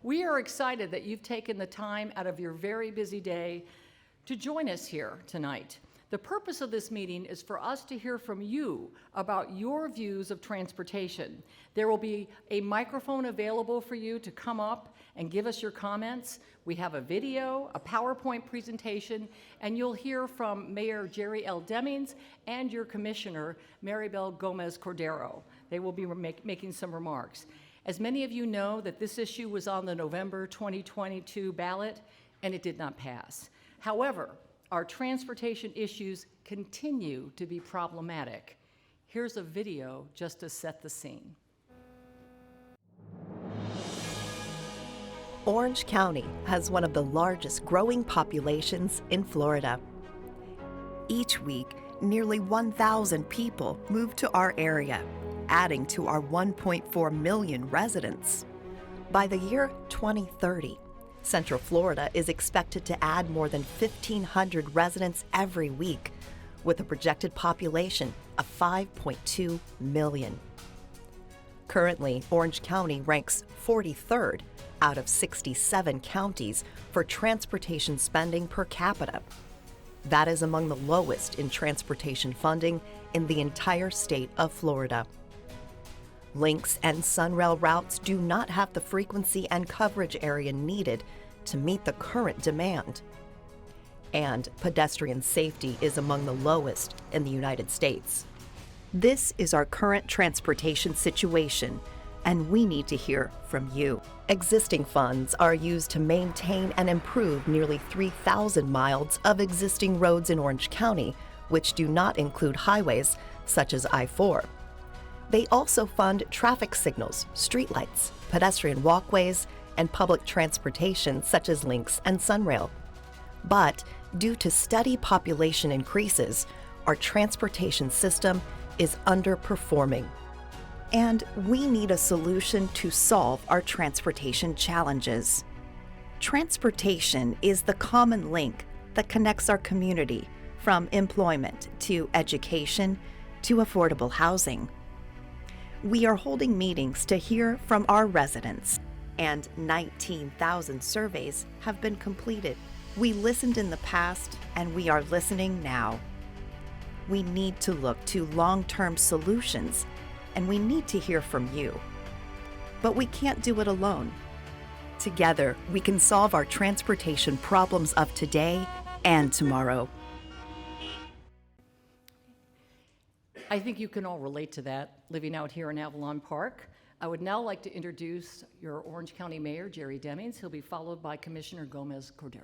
We are excited that you've taken the time out of your very busy day to join us here tonight. The purpose of this meeting is for us to hear from you about your views of transportation. There will be a microphone available for you to come up and give us your comments. We have a video, a PowerPoint presentation, and you'll hear from Mayor Jerry L. Demings and your Commissioner, Maribel Gomez Cordero. They will be making some remarks. As many of you know, that this issue was on the November 2022 ballot, and it did not pass. However, our transportation issues continue to be problematic. Here's a video just to set the scene. Orange County has one of the largest growing populations in Florida. Each week, nearly 1,000 people move to our area, adding to our 1.4 million residents. By the year 2030, Central Florida is expected to add more than 1,500 residents every week, with a projected population of 5.2 million. Currently, Orange County ranks 43rd out of 67 counties for transportation spending per capita. That is among the lowest in transportation funding in the entire state of Florida. Lynx and Sunrail routes do not have the frequency and coverage area needed to meet the current demand. And pedestrian safety is among the lowest in the United States. This is our current transportation situation, and we need to hear from you. Existing funds are used to maintain and improve nearly 3,000 miles of existing roads in Orange County, which do not include highways such as I-4. They also fund traffic signals, streetlights, pedestrian walkways, and public transportation such as Lynx and Sunrail. But due to steady population increases, our transportation system is underperforming. And we need a solution to solve our transportation challenges. Transportation is the common link that connects our community, from employment to education to affordable housing. We are holding meetings to hear from our residents, and 19,000 surveys have been completed. We listened in the past, and we are listening now. We need to look to long-term solutions, and we need to hear from you. But we can't do it alone. Together, we can solve our transportation problems of today and tomorrow. I think you can all relate to that, living out here in Avalon Park. I would now like to introduce your Orange County Mayor, Jerry Demings. He'll be followed by Commissioner Gomez Cordero.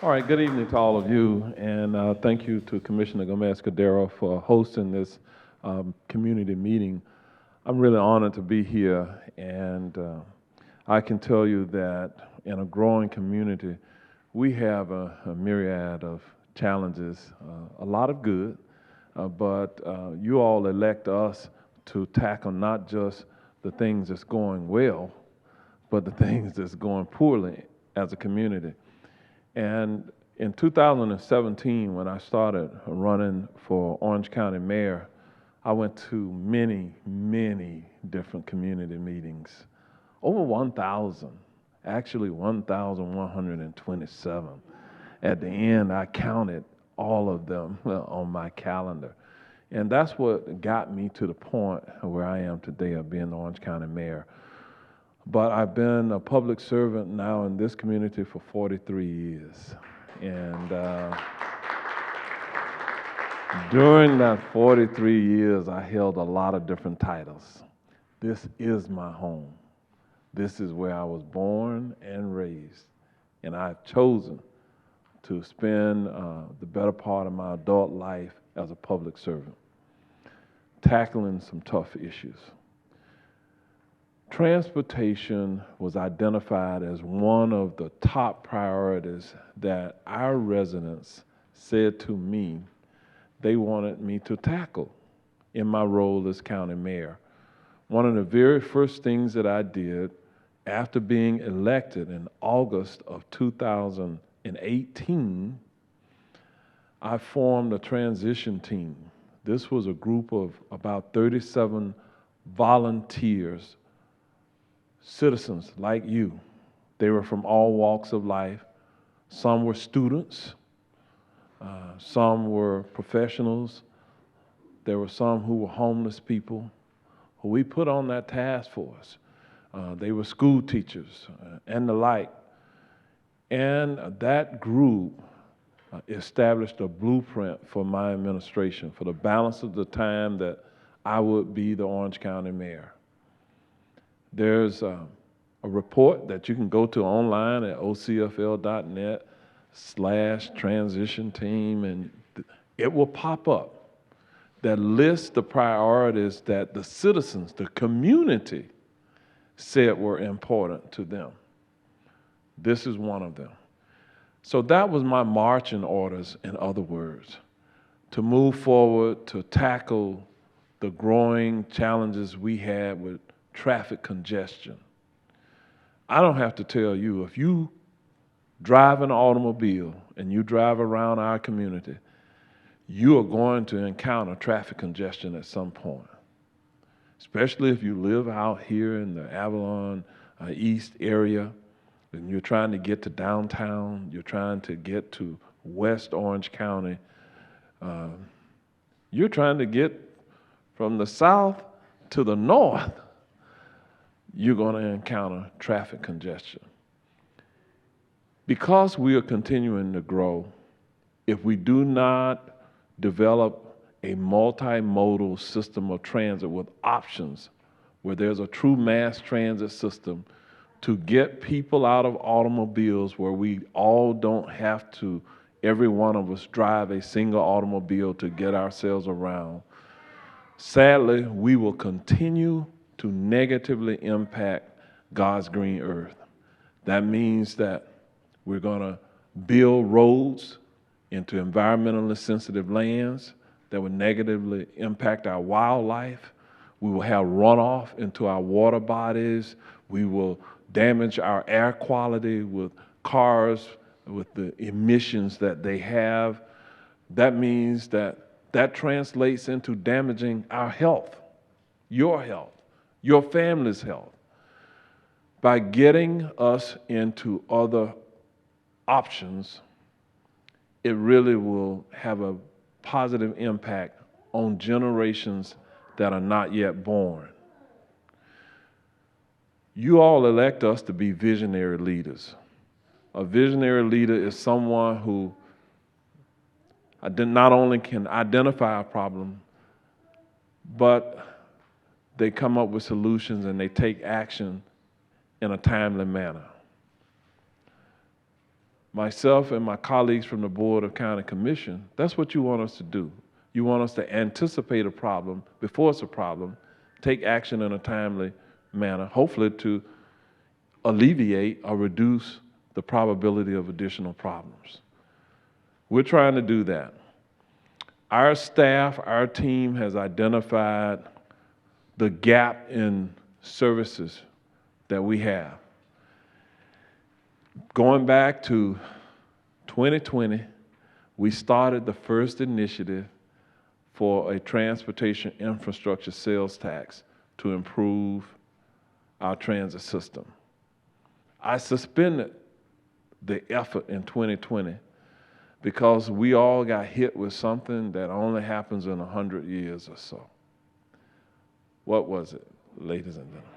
All right, good evening to all of you, and thank you to Commissioner Gomez Cordero for hosting this community meeting. I'm really honored to be here, and I can tell you that in a growing community, we have a myriad of challenges, a lot of good, but you all elect us to tackle not just the things that's going well, but the things that's going poorly as a community. And in 2017, when I started running for Orange County Mayor, I went to many, many different community meetings, over 1,000. Actually 1,127. At the end, I counted all of them on my calendar. And that's what got me to the point where I am today of being the Orange County Mayor. But I've been a public servant now in this community for 43 years. And during that 43 years, I held a lot of different titles. This is my home. This is where I was born and raised, and I've chosen to spend the better part of my adult life as a public servant, tackling some tough issues. Transportation was identified as one of the top priorities that our residents said to me they wanted me to tackle in my role as county mayor. One of the very first things that I did after being elected in August of 2018, I formed a transition team This was a group of about 37 volunteers, citizens like you. They were from all walks of life. Some were students, some were professionals. There were some who were homeless people who we put on that task force. They were school teachers and the like. And that group established a blueprint for my administration for the balance of the time that I would be the Orange County mayor. There's a report that you can go to online at ocfl.net/transition team, and it will pop up that lists the priorities that the citizens, the community, said were important to them. This is one of them. So that was my marching orders, in other words, to move forward, to tackle the growing challenges we had with traffic congestion. I don't have to tell you, if you drive an automobile and you drive around our community, you are going to encounter traffic congestion at some point, especially if you live out here in the Avalon East area, and you're trying to get to downtown, you're trying to get to West Orange County, you're trying to get from the south to the north, you're going to encounter traffic congestion. Because we are continuing to grow, if we do not develop a multimodal system of transit with options, where there's a true mass transit system to get people out of automobiles, where we all don't have to, every one of us, drive a single automobile to get ourselves around, sadly, we will continue to negatively impact God's green earth. That means that we're going to build roads into environmentally sensitive lands that will negatively impact our wildlife. We will have runoff into our water bodies. We will damage our air quality with cars, with the emissions that they have. That means that translates into damaging our health, your family's health. By getting us into other options, it really will have a positive impact on generations that are not yet born. You all elect us to be visionary leaders. A visionary leader is someone who not only can identify a problem, but they come up with solutions and they take action in a timely manner. Myself and my colleagues from the Board of County Commission, that's what you want us to do. You want us to anticipate a problem before it's a problem, take action in a timely manner, hopefully to alleviate or reduce the probability of additional problems. We're trying to do that. Our staff, our team has identified the gap in services that we have. Going back to 2020, we started the first initiative for a transportation infrastructure sales tax to improve our transit system. I suspended the effort in 2020 because we all got hit with something that only happens in 100 years or so. What was it, ladies and gentlemen?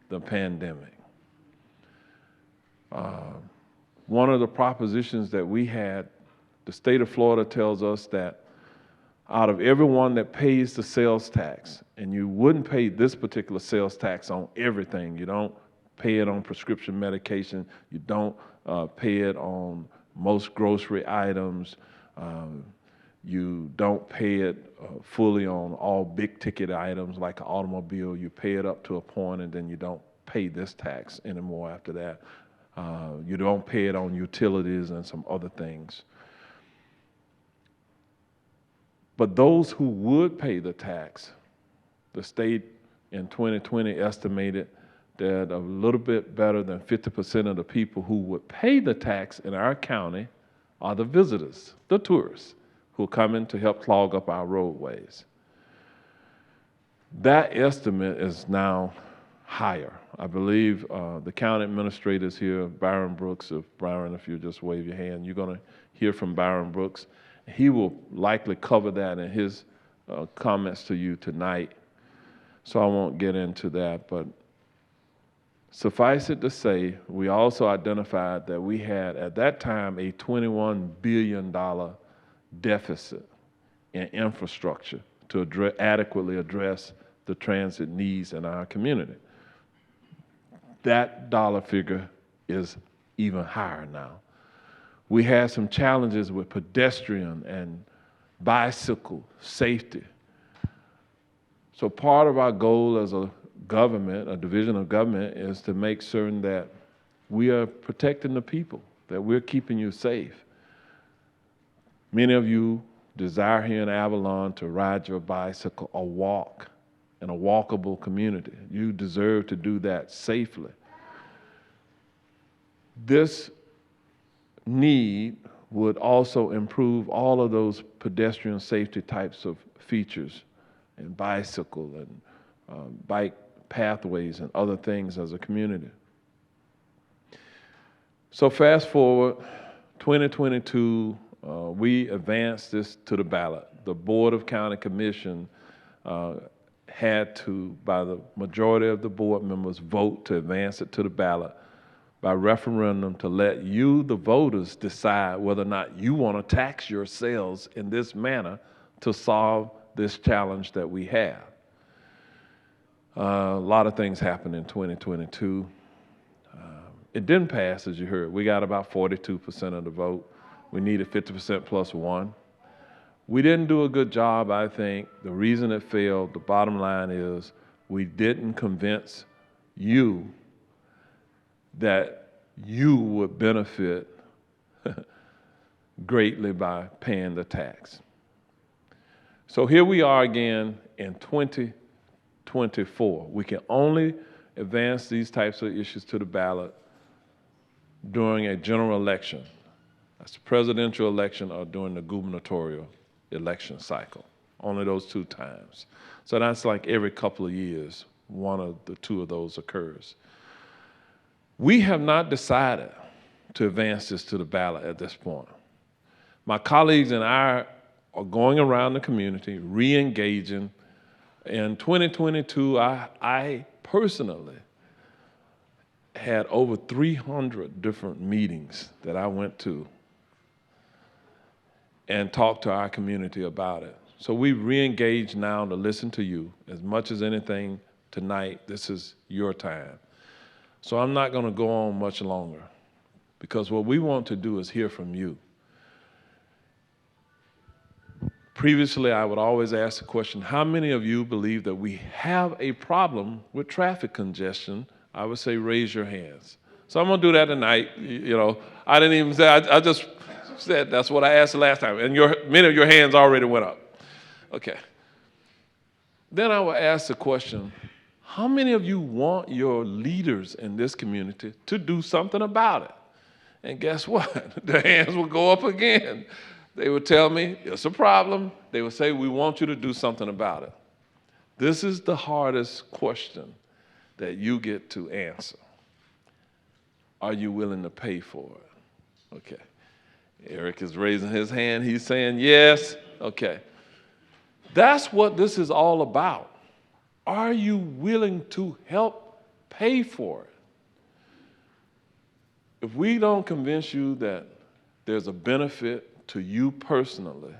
The pandemic. One of the propositions that we had, the state of Florida tells us that out of everyone that pays the sales tax, and you wouldn't pay this particular sales tax on everything. You don't pay it on prescription medication. You don't pay it on most grocery items. You don't pay it fully on all big ticket items like an automobile. You pay it up to a point and then you don't pay this tax anymore after that. You don't pay it on utilities and some other things. But those who would pay the tax, the state in 2020 estimated that a little bit better than 50% of the people who would pay the tax in our county are the visitors, the tourists, who are coming to help clog up our roadways. That estimate is now higher. I believe the county administrator is here, Byron Brooks. Byron, if you just wave your hand, you're going to hear from Byron Brooks. He will likely cover that in his comments to you tonight, so I won't get into that. But suffice it to say, we also identified that we had, at that time, a $21 billion deficit in infrastructure to adequately address the transit needs in our community. That dollar figure is even higher now. We had some challenges with pedestrian and bicycle safety. So part of our goal as a government, a division of government, is to make certain that we are protecting the people, that we're keeping you safe. Many of you desire here in Avalon to ride your bicycle or walk in a walkable community. You deserve to do that safely. This need would also improve all of those pedestrian safety types of features, and bicycle and bike pathways and other things as a community. So fast forward, 2022, we advanced this to the ballot. The Board of County Commission had to, by the majority of the board members, vote to advance it to the ballot by referendum to let you, the voters, decide whether or not you want to tax yourselves in this manner to solve this challenge that we have. A lot of things happened in 2022. It didn't pass, as you heard. We got about 42% of the vote. We needed 50% plus one. We didn't do a good job, I think. The reason it failed, the bottom line is, we didn't convince you that you would benefit greatly by paying the tax. So here we are again in 2024. We can only advance these types of issues to the ballot during a general election. That's the presidential election or during the gubernatorial election cycle. Only those two times. So that's like every couple of years, one of the two of those occurs. We have not decided to advance this to the ballot at this point. My colleagues and I are going around the community, re-engaging. In 2022, I personally had over 300 different meetings that I went to and talked to our community about it. So we've re-engaged now to listen to you. As much as anything tonight, this is your time. So I'm not going to go on much longer, because what we want to do is hear from you. Previously, I would always ask the question, how many of you believe that we have a problem with traffic congestion? I would say raise your hands. So I'm going to do that tonight. You know, I didn't even say, I just said that's what I asked the last time, and many of your hands already went up. Okay. Then I will ask the question, how many of you want your leaders in this community to do something about it? And guess what? The hands will go up again. They would tell me, it's a problem. They would say, we want you to do something about it. This is the hardest question that you get to answer. Are you willing to pay for it? Okay. Eric is raising his hand. He's saying yes. Okay. That's what this is all about. Are you willing to help pay for it? If we don't convince you that there's a benefit to you personally,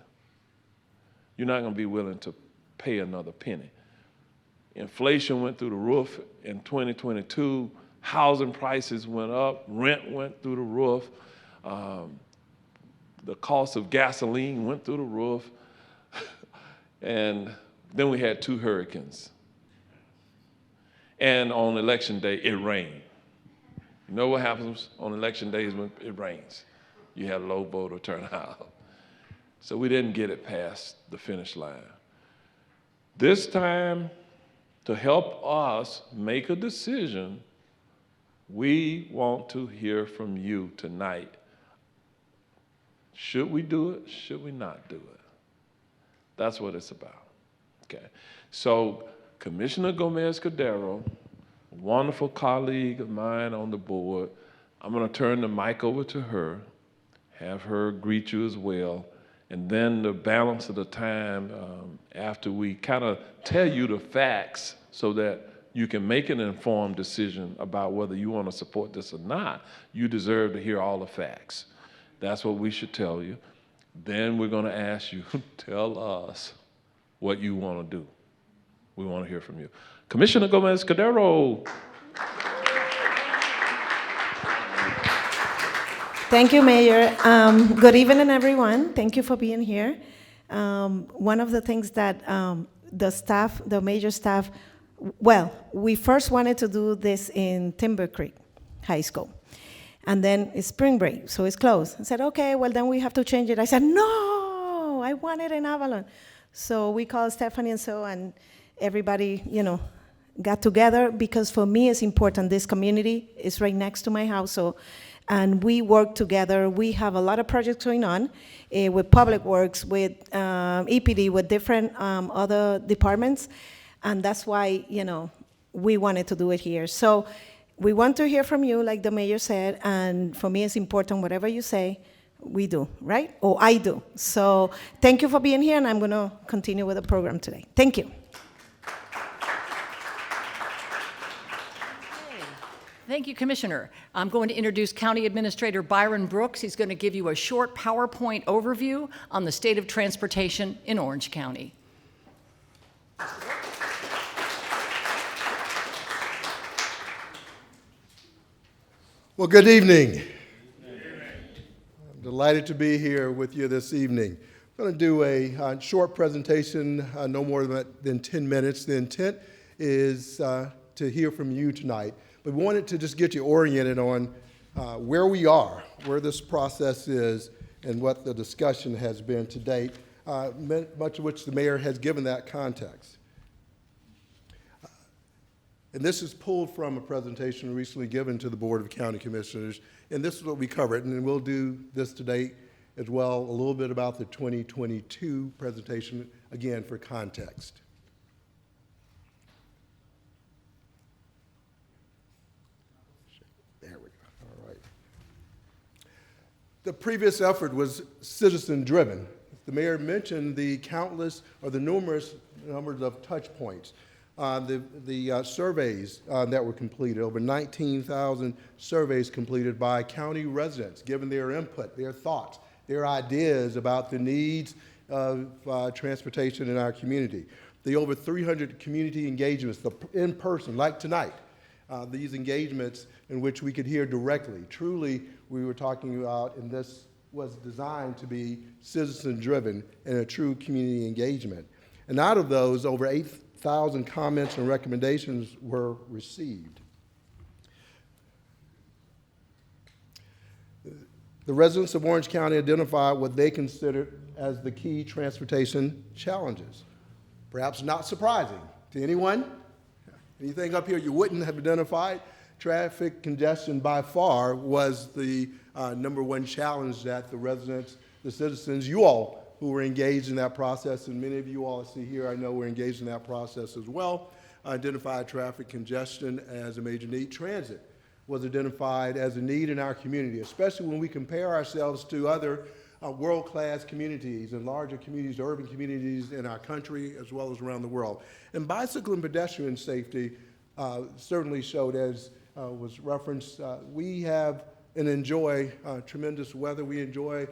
you're not going to be willing to pay another penny. Inflation went through the roof in 2022. Housing prices went up. Rent went through the roof. The cost of gasoline went through the roof. And then we had 2 hurricanes. And on election day, it rained. You know what happens on election days when it rains? You have low voter turnout. So we didn't get it past the finish line. This time, to help us make a decision, we want to hear from you tonight. Should we do it? Should we not do it? That's what it's about. Okay. So Commissioner Gomez-Cordero, a wonderful colleague of mine on the board, I'm going to turn the mic over to her, have her greet you as well, and then the balance of the time after we kind of tell you the facts so that you can make an informed decision about whether you want to support this or not. You deserve to hear all the facts. That's what we should tell you. Then we're going to ask you, tell us what you want to do. We want to hear from you. Commissioner Gomez-Cordero. Thank you, Mayor. Good evening, everyone. Thank you for being here. One of the things that the major staff, well, we first wanted to do this in Timber Creek High School. And then it's spring break, so it's closed. I said, okay, well, then we have to change it. I said, no, I want it in Avalon. So we called Stephanie and everybody, got together, because for me it's important. This community is right next to my house, and we work together. We have a lot of projects going on with Public Works, with EPD, with different other departments, and that's why, we wanted to do it here. So we want to hear from you, like the mayor said, and for me it's important, whatever you say, we do, right? Or I do. So thank you for being here, and I'm going to continue with the program today. Thank you. Thank you, Commissioner. I'm going to introduce County Administrator Byron Brooks. He's going to give you a short PowerPoint overview on the state of transportation in Orange County. Well, good evening. I'm delighted to be here with you this evening. I'm going to do a short presentation, no more than 10 minutes. The intent is to hear from you tonight, but we wanted to just get you oriented on where we are, where this process is, and what the discussion has been to date, much of which the mayor has given that context. And this is pulled from a presentation recently given to the Board of County Commissioners, and this is what we covered, and we'll do this today as well, a little bit about the 2022 presentation, again, for context. There we go, all right. The previous effort was citizen-driven. The mayor mentioned the countless, or the numerous numbers of touch points. The surveys that were completed, over 19,000 surveys completed by county residents, giving their input, their thoughts, their ideas about the needs of transportation in our community. The over 300 community engagements, in person, like tonight, these engagements in which we could hear directly. Truly, we were talking about, and this was designed to be citizen-driven and a true community engagement. And out of those, over 8,000 comments and recommendations were received. The residents of Orange County identified what they considered as the key transportation challenges. Perhaps not surprising to anyone. Anything up here you wouldn't have identified? Traffic congestion by far was the number one challenge that the residents, the citizens, you all who were engaged in that process, and many of you all I see here I know were engaged in that process as well, identified traffic congestion as a major need. Transit was identified as a need in our community, especially when we compare ourselves to other world-class communities and larger communities, urban communities in our country as well as around the world. And bicycle and pedestrian safety certainly showed, as was referenced, we have and enjoy tremendous weather. We enjoy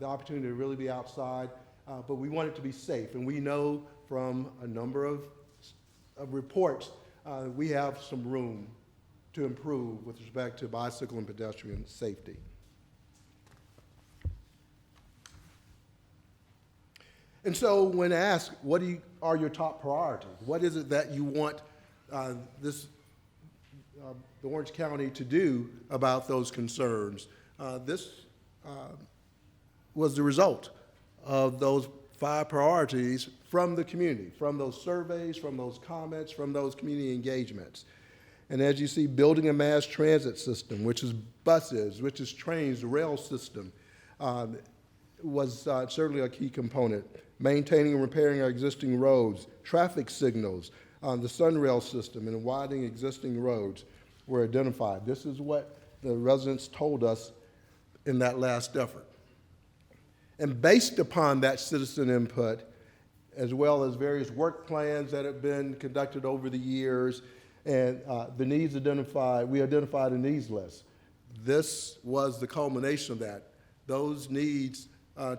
the opportunity to really be outside, but we want it to be safe. And we know from a number of reports, we have some room to improve with respect to bicycle and pedestrian safety. And so when asked, what are your top priorities? What is it that you want the Orange County to do about those concerns? This was the result of those 5 priorities from the community, from those surveys, from those comments, from those community engagements. And as you see, building a mass transit system, which is buses, which is trains, the rail system, was certainly a key component. maintaining and repairing our existing roads, traffic signals, the sunrail system, and widening existing roads were identified. This is what the residents told us in that last effort. And based upon that citizen input, as well as various work plans that have been conducted over the years, and the needs identified, we identified a needs list. This was the culmination of that. Those needs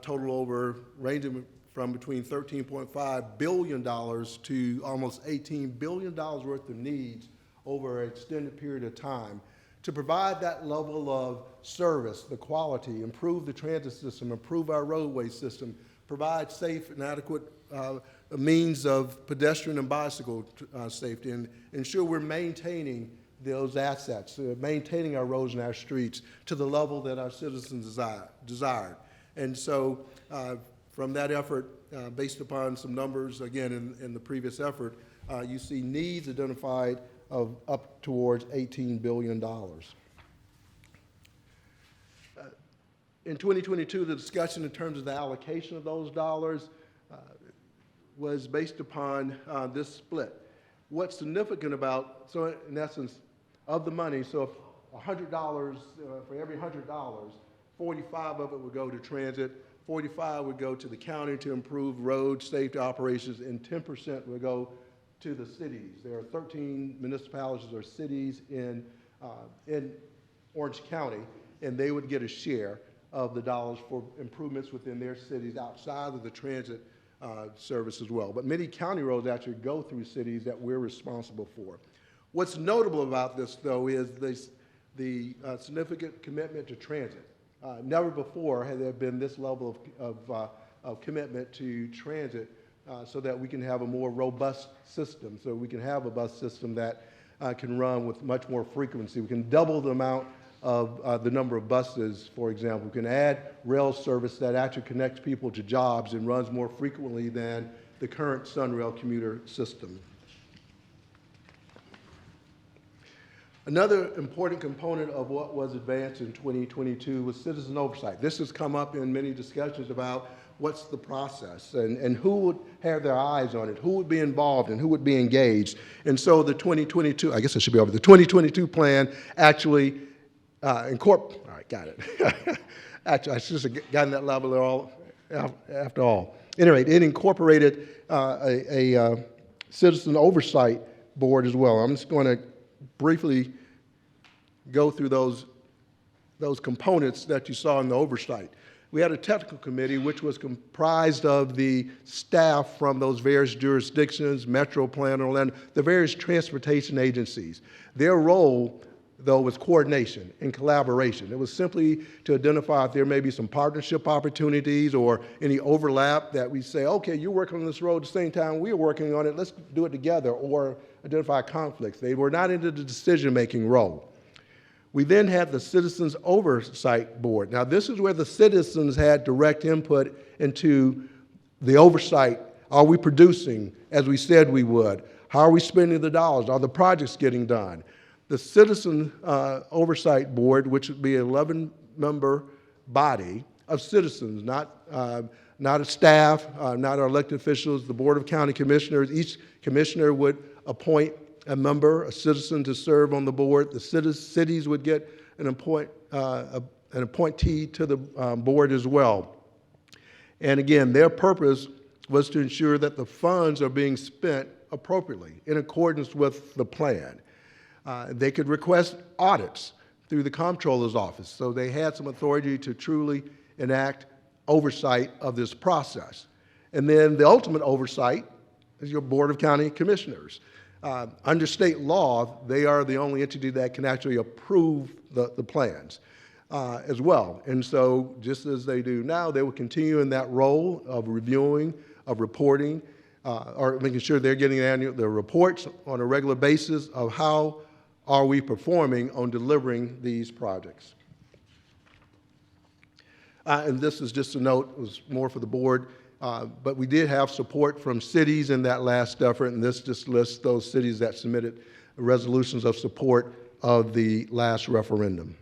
total over, ranging from between $13.5 billion to almost $18 billion worth of needs over an extended period of time to provide that level of service, the quality, improve the transit system, improve our roadway system, provide safe and adequate means of pedestrian and bicycle safety, and ensure we're maintaining those assets, maintaining our roads and our streets to the level that our citizens desired. And so from that effort, based upon some numbers, again, in the previous effort, you see needs identified of up towards $18 billion. In 2022, the discussion in terms of the allocation of those dollars was based upon this split. What's significant about, so in essence, of the money, so if $100, for every $100, 45 of it would go to transit, 45 would go to the county to improve road safety operations, and 10% would go to the cities. There are 13 municipalities or cities in Orange County, and they would get a share of the dollars for improvements within their cities outside of the transit service as well. But many county roads actually go through cities that we're responsible for. What's notable about this, though, is the significant commitment to transit. Never before had there been this level of commitment to transit so that we can have a more robust system, so we can have a bus system that can run with much more frequency. We can double the amount of the number of buses, for example. We can add rail service that actually connects people to jobs and runs more frequently than the current Sunrail commuter system. Another important component of what was advanced in 2022 was citizen oversight. This has come up in many discussions about what's the process and who would have their eyes on it, who would be involved and who would be engaged. And so the 2022, I guess it should be over, the 2022 plan actually all right, got it. Actually, I should have gotten that level all after all. At any rate, it incorporated a citizen oversight board as well. I'm just going to briefly go through those components that you saw in the oversight. We had a technical committee which was comprised of the staff from those various jurisdictions, Metro Plan, Orlando, the various transportation agencies. Their role, though, was coordination and collaboration. It was simply to identify if there may be some partnership opportunities or any overlap that we say, okay, you're working on this road at the same time we're working on it, let's do it together, or identify conflicts. They were not into the decision-making role. We then had the Citizens Oversight Board. Now, this is where the citizens had direct input into the oversight. Are we producing as we said we would? How are we spending the dollars? Are the projects getting done? The Citizen Oversight Board, which would be an 11-member body of citizens, not a staff, not our elected officials, the Board of County Commissioners. Each commissioner would appoint a member, a citizen, to serve on the board. The cities would get an appointee to the board as well. And again, their purpose was to ensure that the funds are being spent appropriately in accordance with the plan. They could request audits through the comptroller's office, so they had some authority to truly enact oversight of this process. And then the ultimate oversight is your Board of County Commissioners. Under state law, they are the only entity that can actually approve the plans as well. And so just as they do now, they will continue in that role of reviewing, of reporting, or making sure they're getting the reports on a regular basis of how are we performing on delivering these projects. And this is just a note, it was more for the board, but we did have support from cities in that last effort, and this just lists those cities that submitted resolutions of support of the last referendum.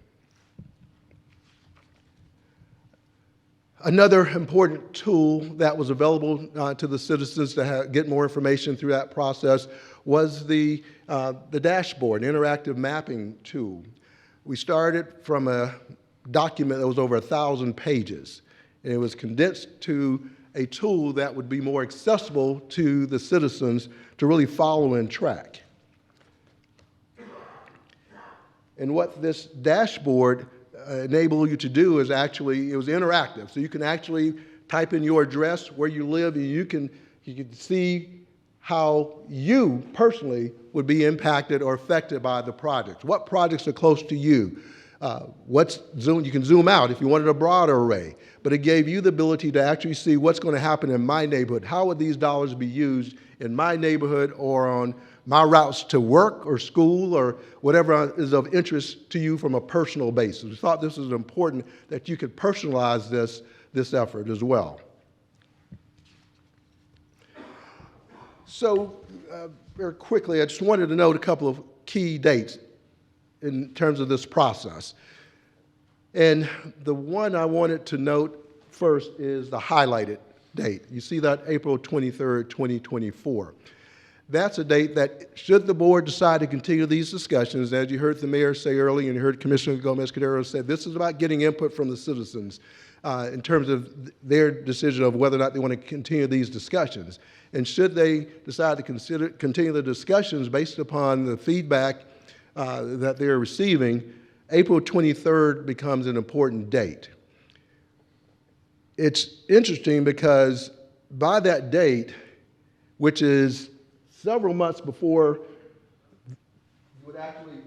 Another important tool that was available to the citizens to get more information through that process was the dashboard, an interactive mapping tool. We started from a document that was over 1,000 pages, and it was condensed to a tool that would be more accessible to the citizens to really follow and track. And what this dashboard enabled you to do is actually, it was interactive. So you can actually type in your address, where you live, and you can see how you personally would be impacted or affected by the project. What projects are close to you? You can zoom out if you wanted a broader array, but it gave you the ability to actually see what's going to happen in my neighborhood. How would these dollars be used in my neighborhood or on my routes to work or school or whatever is of interest to you from a personal basis. We thought this was important that you could personalize this effort as well. So very quickly, I just wanted to note a couple of key dates in terms of this process. And the one I wanted to note first is the highlighted date. You see that April 23rd, 2024. That's a date that, should the board decide to continue these discussions, as you heard the mayor say earlier and you heard Commissioner Gomez-Cordero say, this is about getting input from the citizens in terms of their decision of whether or not they want to continue these discussions. And should they decide to continue the discussions based upon the feedback that they're receiving, April 23rd becomes an important date. It's interesting because by that date, which is several months before you would actually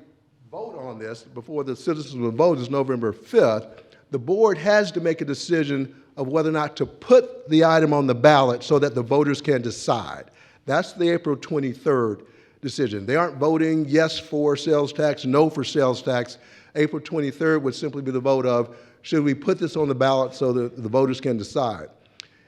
vote on this, before the citizens would vote, is November 5th, the board has to make a decision of whether or not to put the item on the ballot so that the voters can decide. That's the April 23rd decision. They aren't voting yes for sales tax, no for sales tax. April 23rd would simply be the vote of, should we put this on the ballot so that the voters can decide?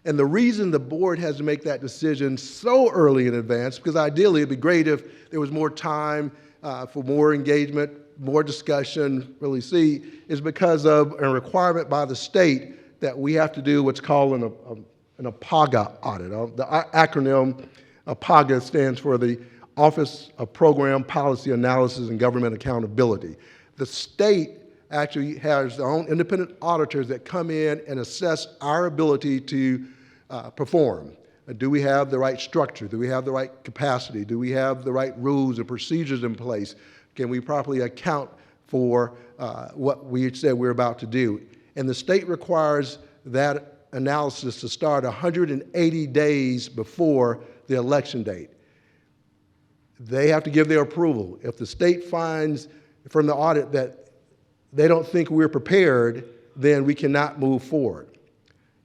And the reason the board has to make that decision so early in advance, because ideally it'd be great if there was more time for more engagement, more discussion, really see, is because of a requirement by the state that we have to do what's called an APAGA audit. The acronym APAGA stands for the Office of Program Policy Analysis and Government Accountability. The state actually has their own independent auditors that come in and assess our ability to perform. Do we have the right structure? Do we have the right capacity? Do we have the right rules and procedures in place? Can we properly account for what we said we're about to do? And the state requires that analysis to start 180 days before the election date. They have to give their approval. If the state finds from the audit that they don't think we're prepared, then we cannot move forward.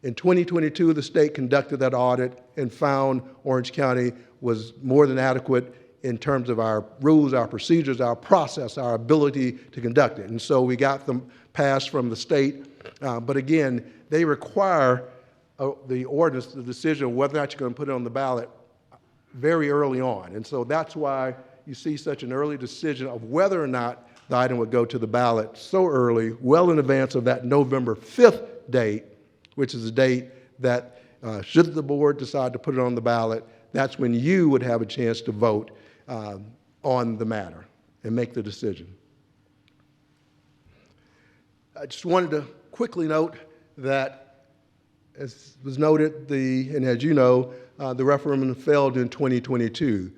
In 2022, the state conducted that audit and found Orange County was more than adequate in terms of our rules, our procedures, our process, our ability to conduct it. And so we got them passed from the state. But again, they require the ordinance, the decision of whether or not you're going to put it on the ballot very early on. And so that's why you see such an early decision of whether or not the item would go to the ballot so early, well in advance of that November 5th date, which is the date that should the board decide to put it on the ballot, that's when you would have a chance to vote on the matter and make the decision. I just wanted to quickly note that, as was noted, and as you know, the referendum failed in 2022.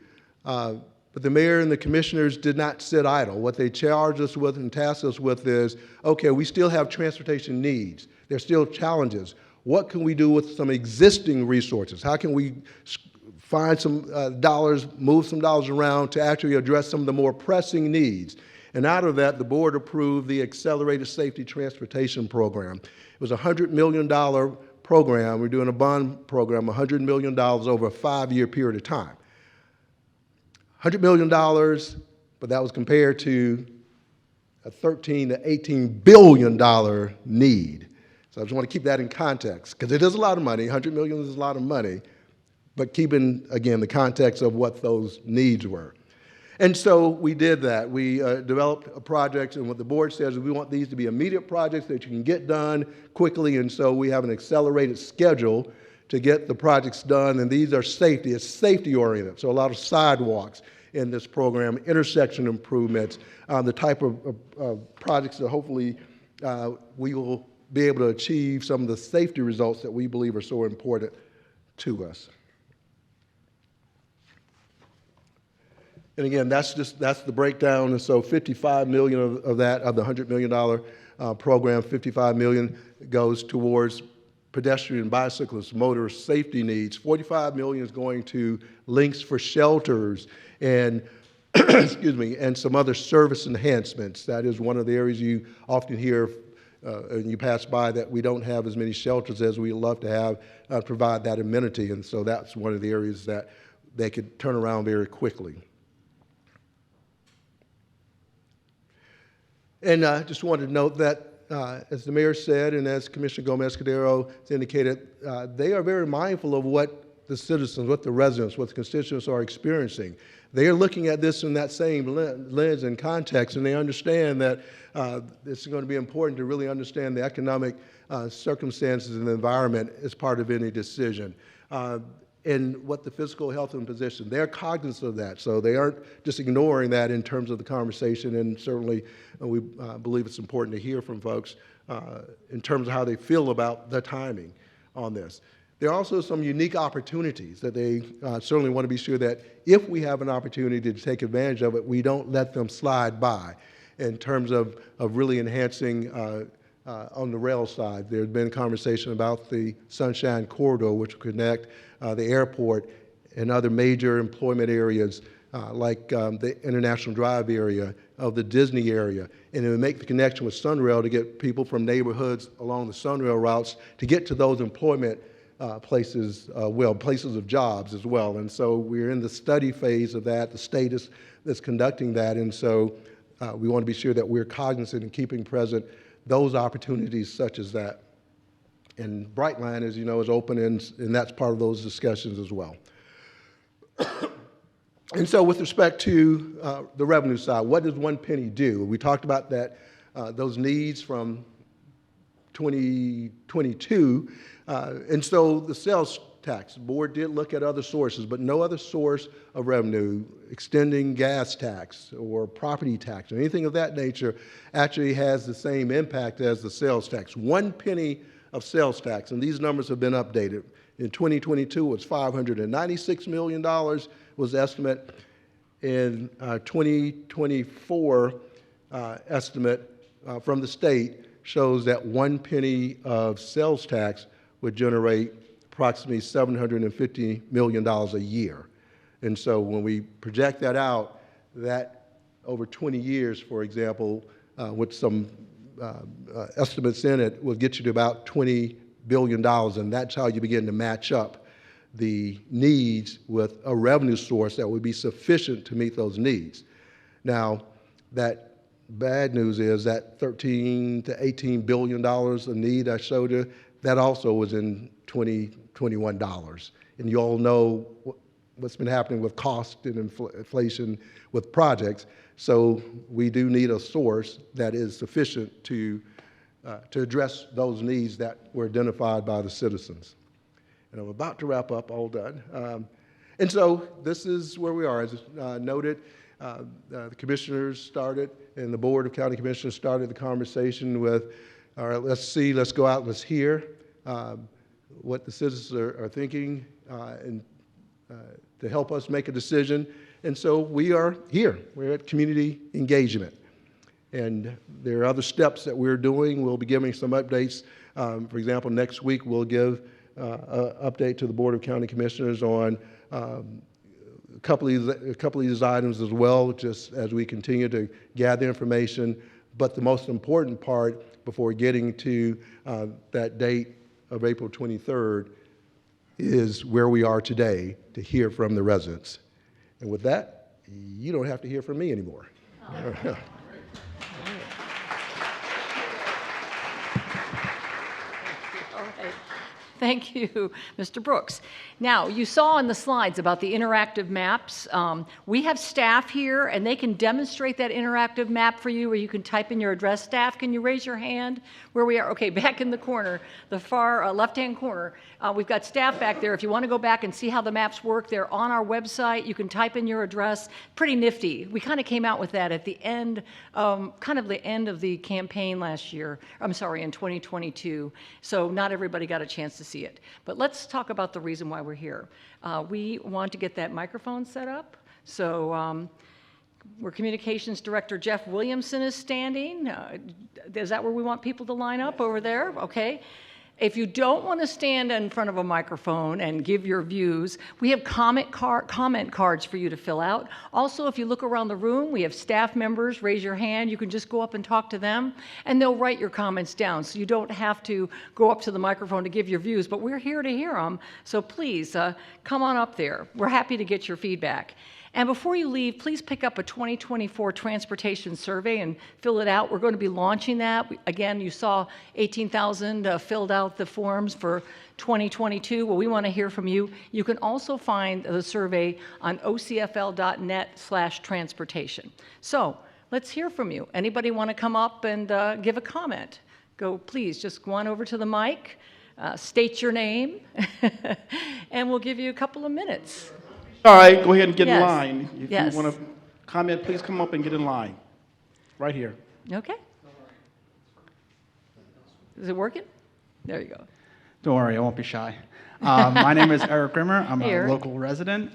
But the mayor and the commissioners did not sit idle. What they charged us with and tasked us with is, okay, we still have transportation needs. There's still challenges. What can we do with some existing resources? How can we find some dollars, move some dollars around to actually address some of the more pressing needs? And out of that, the board approved the Accelerated Safety Transportation Program. It was a $100 million program. We're doing a bond program, $100 million over a 5-year period of time. $100 million, but that was compared to a $13 to $18 billion need. So I just want to keep that in context, because it is a lot of money. $100 million is a lot of money, but keeping, again, the context of what those needs were. And so we did that. We developed a project, and what the board says is we want these to be immediate projects that you can get done quickly, and so we have an accelerated schedule to get the projects done, and these are safety. It's safety-oriented, so a lot of sidewalks in this program, intersection improvements, the type of projects that hopefully we will be able to achieve some of the safety results that we believe are so important to us. And again, that's the breakdown. And so $55 million of that, of the $100 million program, $55 million goes towards pedestrian, bicyclists, motorist safety needs. $45 million is going to links for shelters and excuse me, and some other service enhancements. That is one of the areas you often hear and you pass by, that we don't have as many shelters as we love to have, provide that amenity. And so that's one of the areas that they could turn around very quickly. And I just wanted to note that, as the mayor said, and as Commissioner Gomez-Cordero has indicated, they are very mindful of what the citizens, what the residents, what the constituents are experiencing. They are looking at this in that same lens and context, and they understand that it's going to be important to really understand the economic circumstances and the environment as part of any decision. And what the physical health and position, they're cognizant of that, so they aren't just ignoring that in terms of the conversation. And certainly we believe it's important to hear from folks in terms of how they feel about the timing on this. There are also some unique opportunities that they certainly want to be sure that if we have an opportunity to take advantage of it, we don't let them slide by in terms of really enhancing on the rail side. There's been conversation about the Sunshine Corridor, which will connect the airport and other major employment areas like the International Drive area of the Disney area, and it would make the connection with Sunrail to get people from neighborhoods along the Sunrail routes to get to those employment places, places of jobs as well. And so we're in the study phase of that, the state that's conducting that, and so we want to be sure that we're cognizant and keeping present those opportunities such as that. And Brightline, as you know, is open, and that's part of those discussions as well. And so with respect to the revenue side, what does one penny do? We talked about that, those needs from 2022. And so the sales tax, the board did look at other sources, but no other source of revenue, extending gas tax or property tax or anything of that nature, actually has the same impact as the sales tax. 1 penny of sales tax, and these numbers have been updated. In 2022, it was $596 million was the estimate. In 2024 estimate from the state shows that 1 penny of sales tax would generate approximately $750 million a year. And so when we project that out, that over 20 years, for example, with some estimates in it, will get you to about $20 billion, and that's how you begin to match up the needs with a revenue source that would be sufficient to meet those needs. Now, that bad news is that $13 to $18 billion of need I showed you, that also was in 2021 dollars. And you all know what's been happening with cost and inflation with projects. So we do need a source that is sufficient to address those needs that were identified by the citizens. And I'm about to wrap up, all done. And so this is where we are. As noted, the commissioners started, and the Board of County Commissioners started the conversation with, all right, let's go out, let's hear what the citizens are thinking and to help us make a decision. And so we are here. We're at community engagement. And there are other steps that we're doing. We'll be giving some updates. For example, next week we'll give an update to the Board of County Commissioners on a couple of these items as well, just as we continue to gather information. But the most important part before getting to that date of April 23rd is where we are today to hear from the residents. And with that, you don't have to hear from me anymore. Oh. Thank you, Mr. Brooks. Now, you saw in the slides about the interactive maps. We have staff here, and they can demonstrate that interactive map for you, where you can type in your address. Staff, can you raise your hand where we are? Okay, back in the corner, the far left-hand corner. We've got staff back there. If you want to go back and see how the maps work, they're on our website. You can type in your address. Pretty nifty. We kind of came out with that at the end, kind of the end of the campaign last year. I'm sorry, in 2022. So not everybody got a chance to see it. But let's talk about the reason why we're here. We want to get that microphone set up. So where Communications Director Jeff Williamson is standing, is that where we want people to line up, over there? Okay. If you don't want to stand in front of a microphone and give your views, we have comment cards for you to fill out. Also, if you look around the room, we have staff members. Raise your hand. You can just go up and talk to them, and they'll write your comments down, so you don't have to go up to the microphone to give your views, but we're here to hear them, so please come on up there. We're happy to get your feedback. And before you leave, please pick up a 2024 transportation survey and fill it out. We're going to be launching that. Again, you saw 18,000 filled out the forms for 2022. Well, we want to hear from you. You can also find the survey on ocfl.net/transportation. So let's hear from you. Anybody want to come up and give a comment? Please, just go on over to the mic, state your name, and we'll give you a couple of minutes. All right, go ahead and get Yes. in line. If Yes. you want to comment, please come up and get in line. Right here. Okay. Is it working? There you go. Don't worry, I won't be shy. My name is Eric Grimmer. I'm Hey, a Eric. local resident,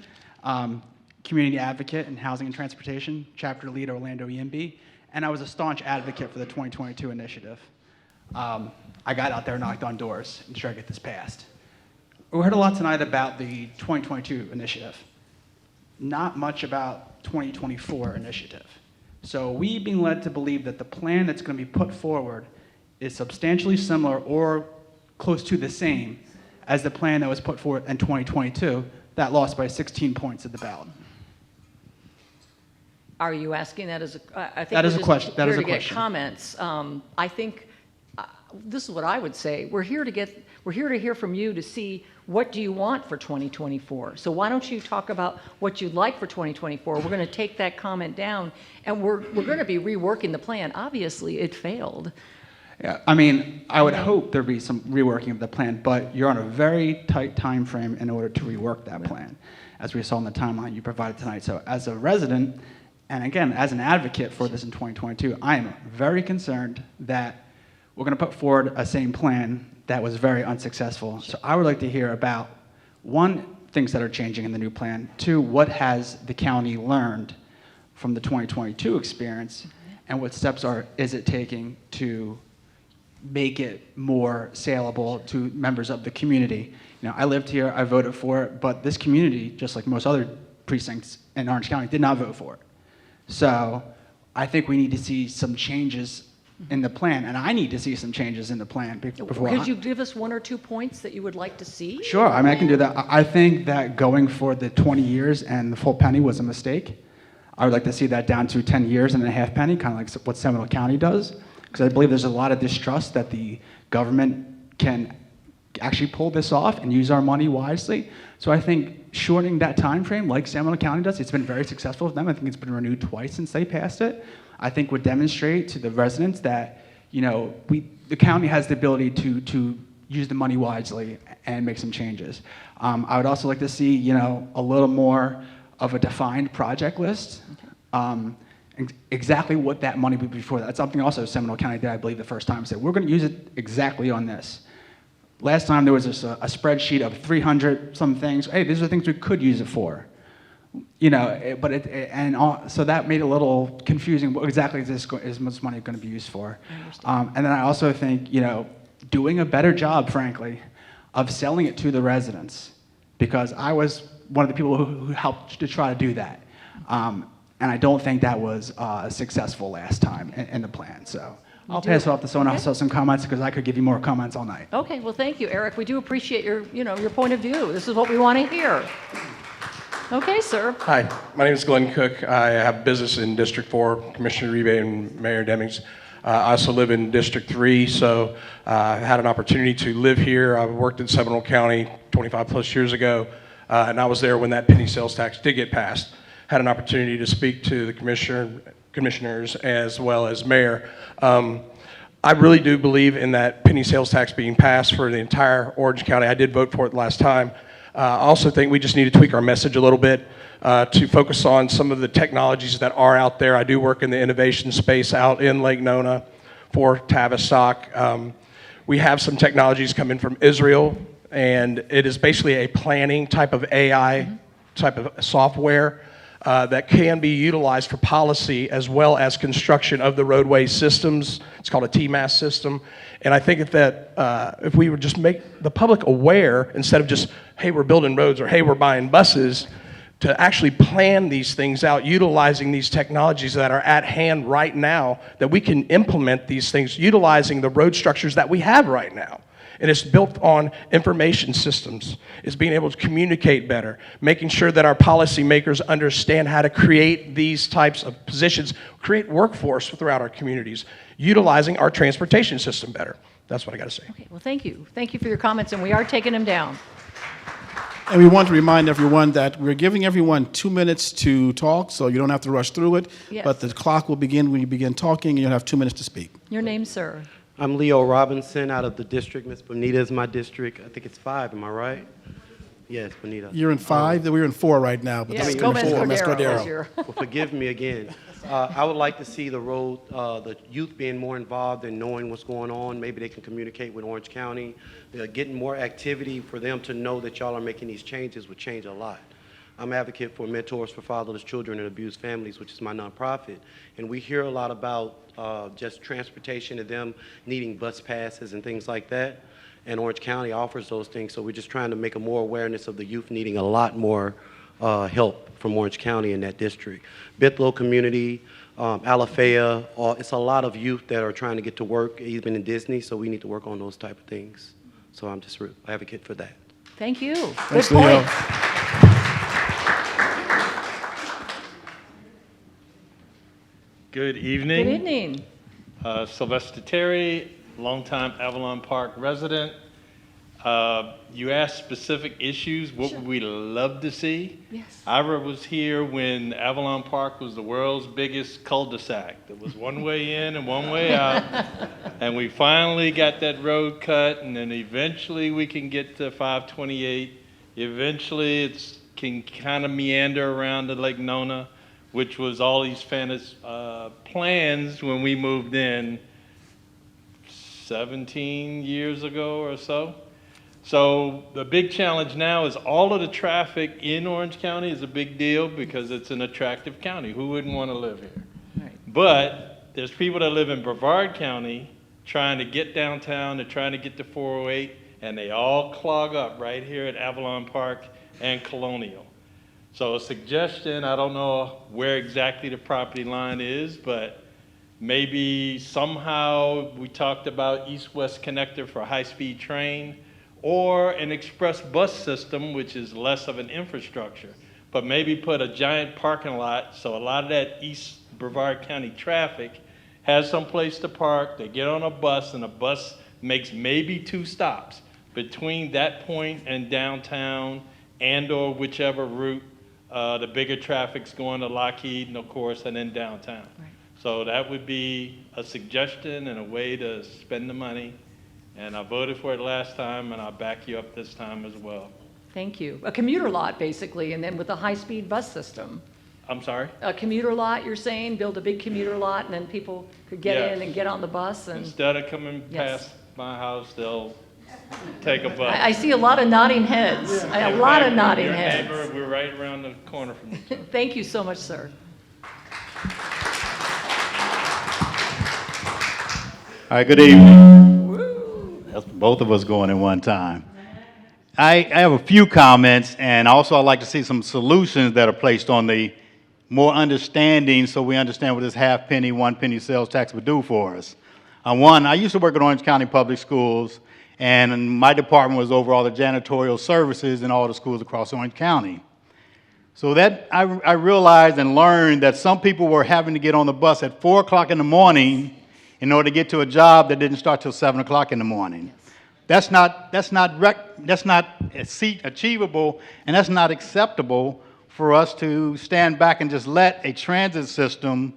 community advocate in housing and transportation, chapter lead Orlando EMB, and I was a staunch advocate for the 2022 initiative. I got out there, knocked on doors, and tried to get this passed. We heard a lot tonight about the 2022 initiative. Not much about 2024 initiative. So we've been led to believe that the plan that's going to be put forward is substantially similar or close to the same as the plan that was put forward in 2022 that lost by 16 points at the ballot. Are you asking that as a? I think That is we're a just question. That is here a to get question. comments. I think this is what I would say. We're here to hear from you to see what do you want for 2024. So why don't you talk about what you'd like for 2024? We're going to take that comment down, and we're going to be reworking the plan. Obviously, it failed. Yeah, I mean, I would hope there'd be some reworking of the plan, but you're on a very tight time frame in order to rework that plan, as we saw in the timeline you provided tonight. So as a resident, and again, as an advocate for this in 2022, I am very concerned that we're going to put forward a same plan that was very unsuccessful. So I would like to hear about, one, things that are changing in the new plan, two, what has the county learned from the 2022 experience, and what steps is it taking to make it more saleable to members of the community. You know, I lived here, I voted for it, but this community, just like most other precincts in Orange County, did not vote for it. So I think we need to see some changes in the plan, and I need to see some changes in the plan before. Could you give us 1 or 2 points that you would like to see? Sure, I mean, I can do that. I think that going for the 20 years and the full penny was a mistake. I would like to see that down to 10 years and a half penny, kind of like what Seminole County does, because I believe there's a lot of distrust that the government can actually pull this off and use our money wisely. So I think shortening that time frame, like Seminole County does, it's been very successful for them. I think it's been renewed twice since they passed it. I think would demonstrate to the residents that, you know, the county has the ability to use the money wisely and make some changes. I would also like to see, you know, a little more of a defined project list. Exactly what that money would be for. That's something also Seminole County did, I believe, the first time. Said, we're going to use it exactly on this. Last time there was just a spreadsheet of 300 some things. Hey, these are things we could use it for. You know, so that made it a little confusing. What exactly is this money going to be used for? And then I also think, you know, doing a better job, frankly, of selling it to the residents, because I was one of the people who helped to try to do that. And I don't think that was successful last time in the plan. So I'll pass it off to someone else to have some comments, because I could give you more comments all night. Okay, well, thank you, Eric. We do appreciate your point of view. This is what we want to hear. Okay, sir. Hi, my name is Glenn Cook. I have business in District 4, Commissioner Rebate and Mayor Demings. I also live in District 3, so I had an opportunity to live here. I worked in Seminole County 25 plus years ago, and I was there when that penny sales tax did get passed. Had an opportunity to speak to the commissioners as well as mayor. I really do believe in that penny sales tax being passed for the entire Orange County. I did vote for it last time. I also think we just need to tweak our message a little bit to focus on some of the technologies that are out there. I do work in the innovation space out in Lake Nona for Tavistock. We have some technologies coming from Israel, and it is basically a planning type of AI type of software that can be utilized for policy as well as construction of the roadway systems. It's called a TMAS system. And I think that if we would just make the public aware, instead of just, hey, we're building roads, or hey, we're buying buses, to actually plan these things out, utilizing these technologies that are at hand right now, that we can implement these things, utilizing the road structures that we have right now. And it's built on information systems. It's being able to communicate better, making sure that our policymakers understand how to create these types of positions, create workforce throughout our communities, utilizing our transportation system better. That's what I got to say. Okay, well, thank you. Thank you for your comments, and we are taking them down. And we want to remind everyone that we're giving everyone 2 minutes to talk, so you don't have to rush through it. Yes. But the clock will begin when you begin talking, and you'll have 2 minutes to speak. Your name, sir? I'm Leo Robinson out of the district. Miss Bonita is my district. I think it's 5, am I right? Yes, Bonita. You're in 5, we're in 4 right now. But Yes, this is Gomez four, Ms. Cordero is your- Well, forgive me again. I would like to see the road, the youth being more involved in knowing what's going on. Maybe they can communicate with Orange County. Getting more activity for them to know that y'all are making these changes would change a lot. I'm an advocate for Mentors for Fatherless Children and Abused Families, which is my nonprofit. And we hear a lot about just transportation and them needing bus passes and things like that. And Orange County offers those things. So we're just trying to make a more awareness of the youth needing a lot more help from Orange County in that district. Bithlow community, Alafaya, it's a lot of youth that are trying to get to work, even in Disney, so we need to work on those type of things. So I'm just an advocate for that. Thank you. Thanks, Good Leo. point. Good evening. Good evening. Sylvester Terry, longtime Avalon Park resident. You asked specific issues. What would we love to see? Yes. Ira was here when Avalon Park was the world's biggest cul-de-sac. There was one way in and one way out. And we finally got that road cut, and then eventually we can get to 528. Eventually it can kind of meander around the Lake Nona, which was all these fantasy plans when we moved in 17 years ago or so. So the big challenge now is all of the traffic in Orange County is a big deal because it's an attractive county. Who wouldn't want to live here? Right. But there's people that live in Brevard County trying to get downtown, they're trying to get to 408, and they all clog up right here at Avalon Park and Colonial. So a suggestion, I don't know where exactly the property line is, but maybe somehow we talked about east-west connector for a high-speed train, or an express bus system, which is less of an infrastructure, but maybe put a giant parking lot so a lot of that East Brevard County traffic has some place to park. They get on a bus, and a bus makes maybe 2 stops between that point and downtown, and or whichever route the bigger traffic's going to Lockheed, and of course, and then downtown. Right. So that would be a suggestion and a way to spend the money. And I voted for it last time, and I'll back you up this time as well. Thank you. A commuter lot, basically, and then with a high-speed bus system. I'm sorry? A commuter lot, you're saying? Build a big commuter lot, and then people could get Yes. in and get on the bus? And Instead of coming Yes. past my house, they'll take a bus. I see a lot of nodding heads. A lot of nodding Your heads. neighbor, we're right around the corner from each other. Thank you so much, sir. All right, good evening. That's both of us going at one time. I have a few comments, and also I'd like to see some solutions that are placed on the more understanding so we understand what this half penny, 1 penny sales tax would do for us. One, I used to work at Orange County Public Schools, and my department was over all the janitorial services in all the schools across Orange County. So that I realized and learned that some people were having to get on the bus at 4 o'clock in the morning in order to get to a job that didn't start till 7 o'clock in the morning. That's not achievable, and that's not acceptable for us to stand back and just let a transit system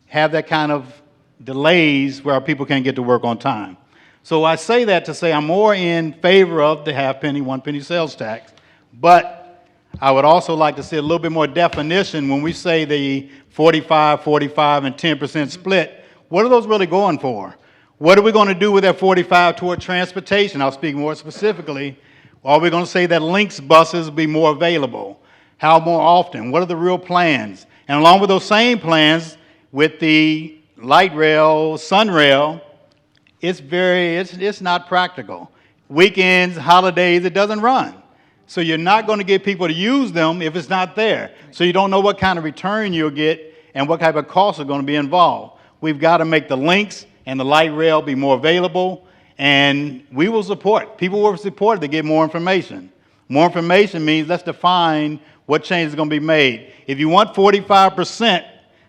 have that kind of delays where our people can't get to work on time. So I say that to say I'm more in favor of the half-penny, one-penny sales tax, but I would also like to see a little bit more definition when we say the 45, 45, and 10% split. What are those really going for? What are we going to do with that 45 toward transportation? I'll speak more specifically. Are we going to say that Lynx buses will be more available? How more often? What are the real plans? And along with those same plans, with the light rail, sun rail, it's not practical. Weekends, holidays, it doesn't run. So you're not going to get people to use them if it's not there. So you don't know what kind of return you'll get and what type of costs are going to be involved. We've got to make the Lynx and the light rail be more available, and we will support. People will support it to get more information. More information means let's define what change is going to be made. If you want 45%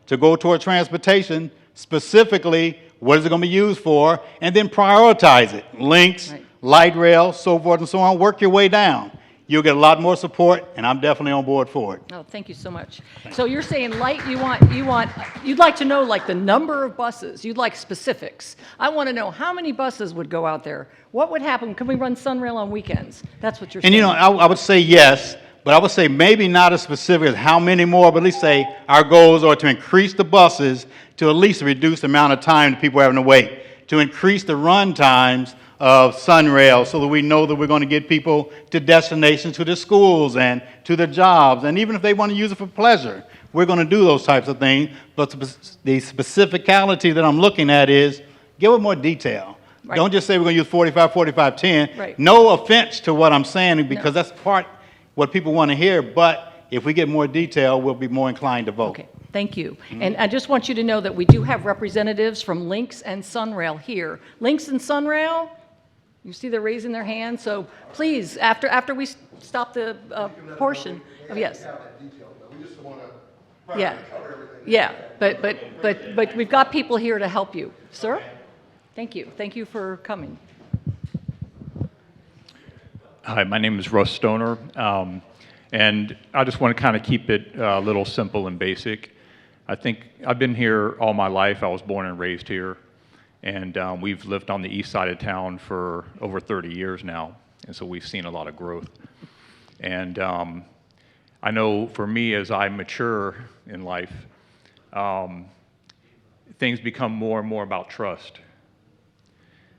to go toward transportation, specifically, what is it going to be used for? And then prioritize it. Links, right, light rail, so forth and so on. Work your way down. You'll get a lot more support, and I'm definitely on board for it. Oh, thank you so much. So you're saying light, you'd like to know like the number of buses. You'd like specifics. I want to know how many buses would go out there. What would happen? Can we run Sunrail on weekends? That's what you're saying. And you know, I would say yes, but I would say maybe not as specific as how many more, but at least say our goals are to increase the buses to at least reduce the amount of time that people are having to wait, to increase the run times of Sunrail so that we know that we're going to get people to destinations, to their schools and to their jobs. And even if they want to use it for pleasure, we're going to do those types of things. But the specificality that I'm looking at is give it more detail. Right. Don't just say we're going to use 45, 45, 10. Right. No offense to what I'm saying, because that's part what people want to hear. But if we get more detail, we'll be more inclined to vote. Okay. Thank you. Mm-hmm. And I just want you to know that we do have representatives from Lynx and Sunrail here. Lynx and Sunrail, you see they're raising their hands. So please, after we stop the portion, yes. Yeah, but we've got people here to help you. Sir? Thank you. Thank you for coming. Hi, my name is Russ Stoner, and I just want to kind of keep it a little simple and basic. I think I've been here all my life. I was born and raised here, and we've lived on the east side of town for over 30 years now, and so we've seen a lot of growth. And I know for me, as I mature in life, things become more and more about trust.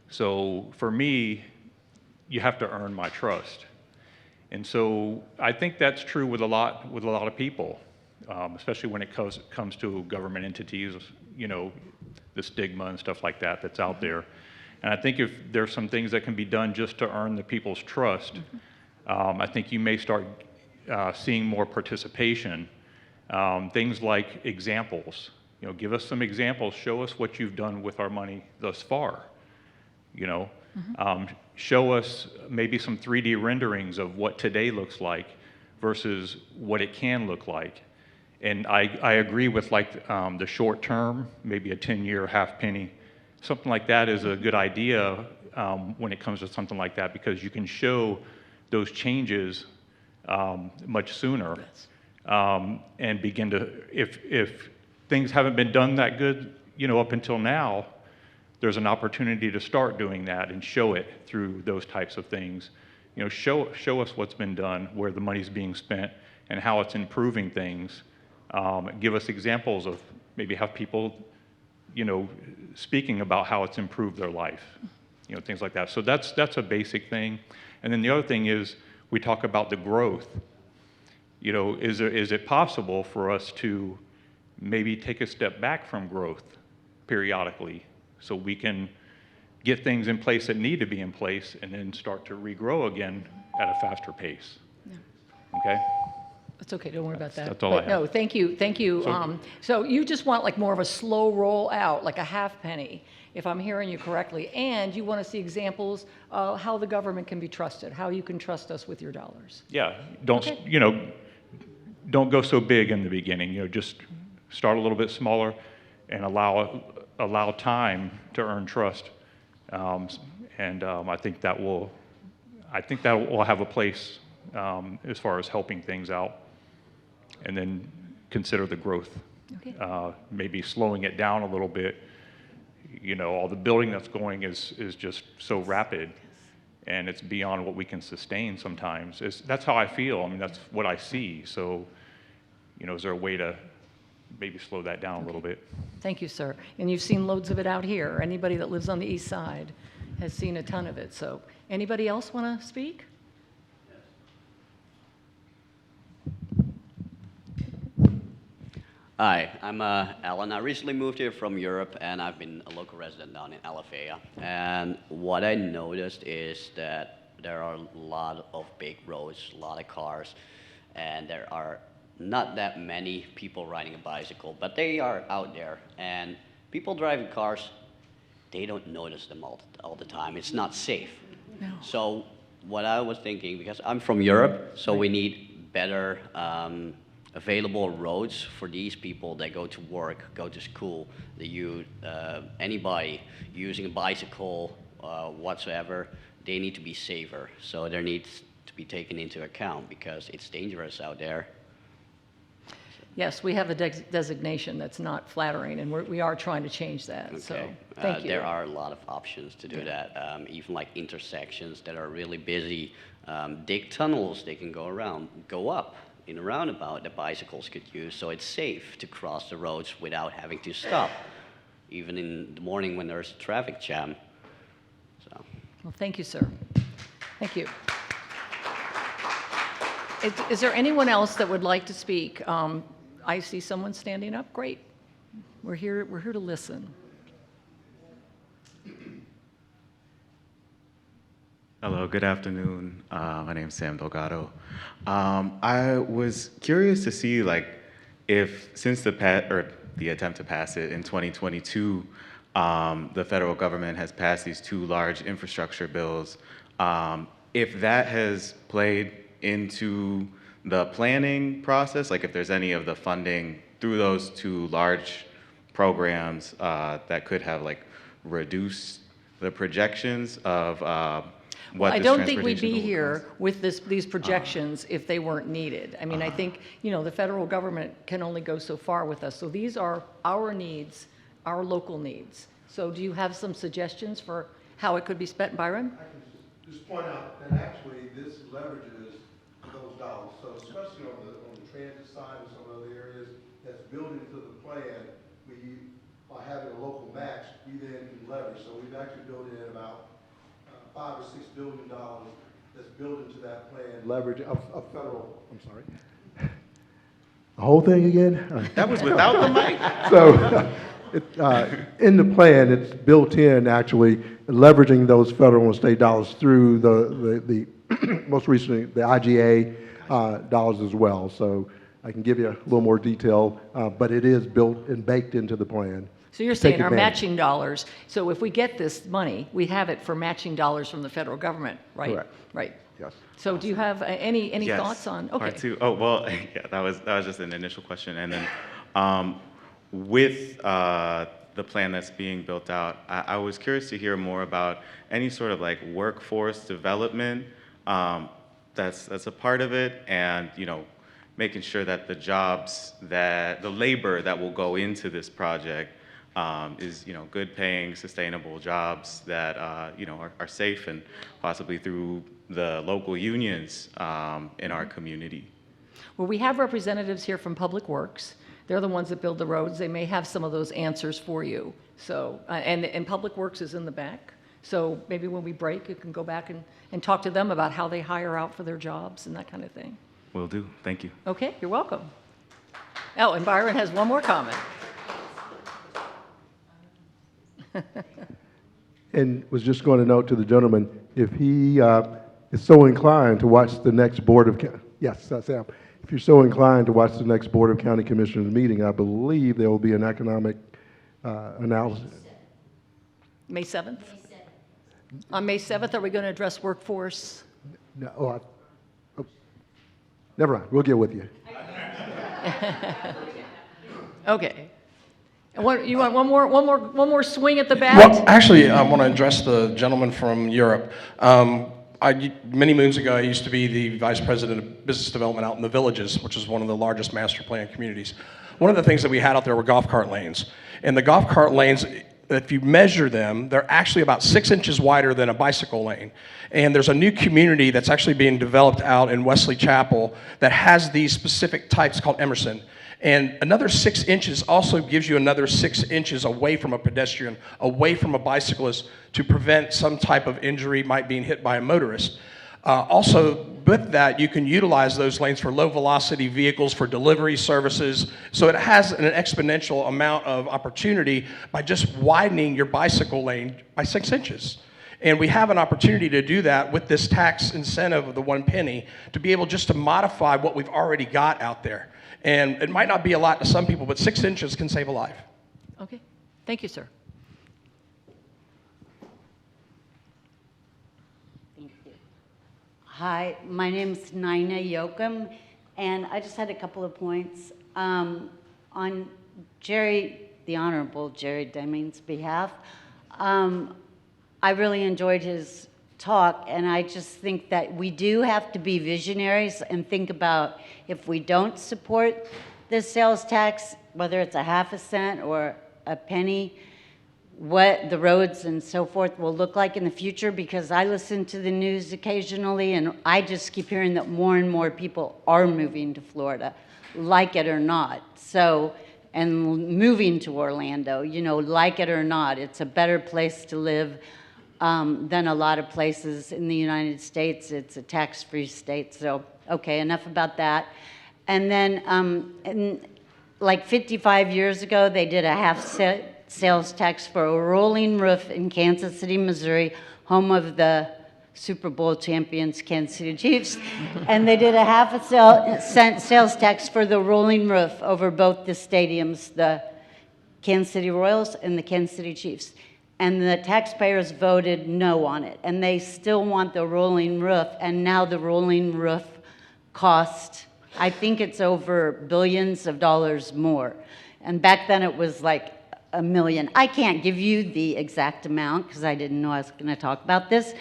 So for me, you have to earn my trust. And so I think that's true with a lot of people, especially when it comes to government entities, you know, the stigma and stuff like that that's out there. And I think if there's some things that can be done just to earn the people's trust, I think you may start seeing more participation. Things like examples. You know, give us some examples. Show us what you've done with our money thus far. You know, show us maybe some 3D renderings of what today looks like versus what it can look like. And I agree with like the short term, maybe a 10-year half-penny. Something like that is a good idea when it comes to something like that, because you can show those changes much sooner and begin to, if things haven't been done that good, you know, up until now, there's an opportunity to start doing that and show it through those types of things. You know, show us what's been done, where the money's being spent, and how it's improving things. Give us examples of maybe have people, you know, speaking about how it's improved their life, you know, things like that. So that's a basic thing. And then the other thing is we talk about the growth. You know, is it possible for us to maybe take a step back from growth periodically, so we can get things in place that need to be in place and then start to regrow again at a faster pace. Yeah. Okay? That's okay, don't worry about that. That's all I have. No, thank you. So you just want like more of a slow roll out, like a half penny, if I'm hearing you correctly, and you want to see examples of how the government can be trusted, how you can trust us with your dollars. Yeah, you know, don't go so big in the beginning, you know, just start a little bit smaller. and allow time to earn trust. I think that will have a place as far as helping things out. And then consider the growth. Okay. Maybe slowing it down a little bit. You know, all the building that's going is just so rapid, and it's beyond what we can sustain sometimes. That's how I feel. I mean, that's what I see. So, you know, is there a way to maybe slow that down a little bit? Thank you, sir. And you've seen loads of it out here. Anybody that lives on the east side has seen a ton of it. So anybody else want to speak? Hi, I'm Alan. I recently moved here from Europe, and I've been a local resident down in Alafaya. And what I noticed is that there are a lot of big roads, a lot of cars, and there are not that many people riding a bicycle, but they are out there. And people driving cars, they don't notice them all the time. It's not safe. No. So what I was thinking, because I'm from Europe, so we need better available roads for these people that go to work, go to school, anybody using a bicycle whatsoever, they need to be safer. So there needs to be taken into account because it's dangerous out there. Yes, we have a designation that's not flattering, and we are trying to change that. Okay. So thank you. There are a lot of options to do that, even like intersections that are really busy. Dig tunnels they can go around, go up in a roundabout that bicycles could use, so it's safe to cross the roads without having to stop, even in the morning when there's a traffic jam. So. Well, thank you, sir. Thank you. Is there anyone else that would like to speak? I see someone standing up. Great. We're here to listen. Hello, good afternoon. My name is Sam Delgado. I was curious to see, like, if since the attempt to pass it in 2022, the federal government has passed these two large infrastructure bills, if that has played into the planning process, like if there's any of the funding through those two large programs that could have like reduced the projections of what I this don't think we'd transportation be bill here with these projections if they weren't needed. I mean, I think, you know, the federal government can only go so far with us. So these are our needs, our local needs. So do you have some suggestions for how it could be spent, Byron? I can just point out that actually this leverages those dollars. So especially on the transit side and some other areas that's built into the plan, by having a local match, we then can leverage. So we've actually built in about $5 or $6 billion that's built into that plan. Leverage of federal, I'm sorry. The whole thing again? That was without the mic. So in the plan, it's built in actually leveraging those federal and state dollars through the most recently, the IGA dollars as well. So I can give you a little more detail, but it is built and baked into the plan. So you're saying our matching dollars, so if we get this money, we have it for matching dollars from the federal government, right? Correct. Right. Yes. So do you have any Yes. thoughts on, okay. Part two. Oh, well, yeah, that was just an initial question. And then with the plan that's being built out, I was curious to hear more about any sort of like workforce development that's a part of it, and, you know, making sure that the labor that will go into this project is, you know, good paying, sustainable jobs that, you know, are safe, and possibly through the local unions in our community. Well, we have representatives here from Public Works. They're the ones that build the roads. They may have some of those answers for you. So, and Public Works is in the back. So maybe when we break, you can go back and talk to them about how they hire out for their jobs and that kind of thing. Will do. Thank you. Okay, you're welcome. Oh, and Byron has one more comment. And was just going to note to the gentleman, if he is so inclined to watch the next Board of, yes, Sam, if you're so inclined to watch the next Board of County Commissioners meeting, I believe there will be an economic analysis. May 7th? On May 7th, are we going to address workforce? No, never mind, we'll get with you. Okay. And what, you want one more swing at the bat? Well, actually, I want to address the gentleman from Europe. Many moons ago, I used to be the vice president of business development out in the Villages, which is one of the largest master plan communities. One of the things that we had out there were golf cart lanes. And the golf cart lanes, if you measure them, they're actually about 6 inches wider than a bicycle lane. And there's a new community that's actually being developed out in Wesley Chapel that has these specific types called Emerson. And another 6 inches also gives you another 6 inches away from a pedestrian, away from a bicyclist, to prevent some type of injury, might being hit by a motorist. Also, with that, you can utilize those lanes for low velocity vehicles, for delivery services. So it has an exponential amount of opportunity by just widening your bicycle lane by 6 inches. And we have an opportunity to do that with this tax incentive of the 1 penny, to be able just to modify what we've already got out there. And it might not be a lot to some people, but 6 inches can save a life. Okay, thank you, sir. Thank you. Hi, my name is Nina Yoakum, and I just had a couple of points. On Jerry, the Honorable Jerry Deming's behalf, I really enjoyed his talk, and I just think that we do have to be visionaries and think about, if we don't support this sales tax, whether it's a half a cent or a penny, what the roads and so forth will look like in the future, because I listen to the news occasionally and I just keep hearing that more and more people are moving to Florida, like it or not. So, and moving to Orlando, you know, like it or not, it's a better place to live than a lot of places in the United States. It's a tax-free state, so okay, enough about that. And then, like 55 years ago, they did a sales tax for a rolling roof in Kansas City, Missouri, home of the Super Bowl champions, Kansas City Chiefs. And they did a half-a-cent sales tax for the rolling roof over both the stadiums, the Kansas City Royals and the Kansas City Chiefs. And the taxpayers voted no on it. And they still want the rolling roof, and now the rolling roof cost, I think it's over billions of dollars more. And back then it was like $1 million. I can't give you the exact amount because I didn't know I was going to talk about this,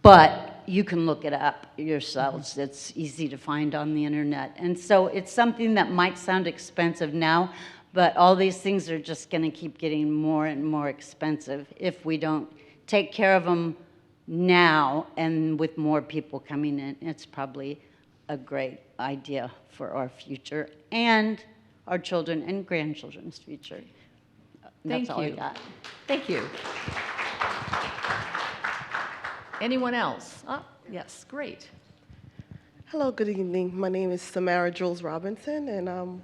but you can look it up yourselves. It's easy to find on the internet. And so it's something that might sound expensive now, but all these things are just going to keep getting more and more expensive if we don't take care of them now, and with more people coming in. It's probably a great idea for our future and our children and grandchildren's future. That's all I got. Thank you. Anyone else? Yes, great. Hello, good evening. My name is Samara Jules Robinson, and I'm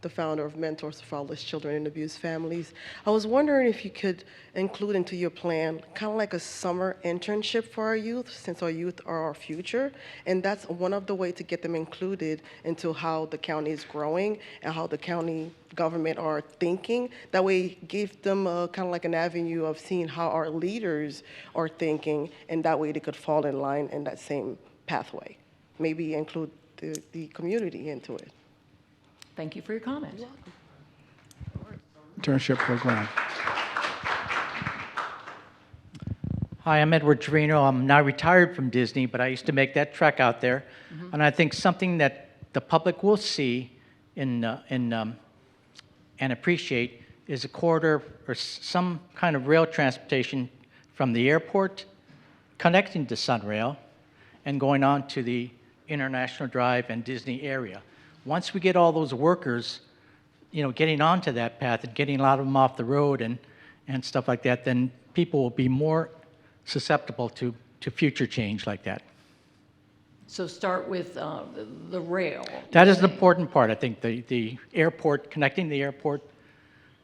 the founder of Mentors for Fatherless Children and Abused Families. I was wondering if you could include into your plan kind of like a summer internship for our youth, since our youth are our future, and that's one of the ways to get them included into how the county is growing and how the county government are thinking. That way, give them kind of like an avenue of seeing how our leaders are thinking, and that way they could fall in line in that same pathway. Maybe include the community into it. Thank you for your comment. Internship program. Hi, I'm Edward Torino. I'm now retired from Disney, but I used to make that trek out there. And I think something that the public will see and appreciate is a corridor or some kind of rail transportation from the airport connecting to Sunrail and going on to the International Drive and Disney area. Once we get all those workers, you know, getting onto that path and getting a lot of them off the road and stuff like that, then people will be more susceptible to future change like that. So start with the rail. That is an important part, I think, the airport, connecting the airport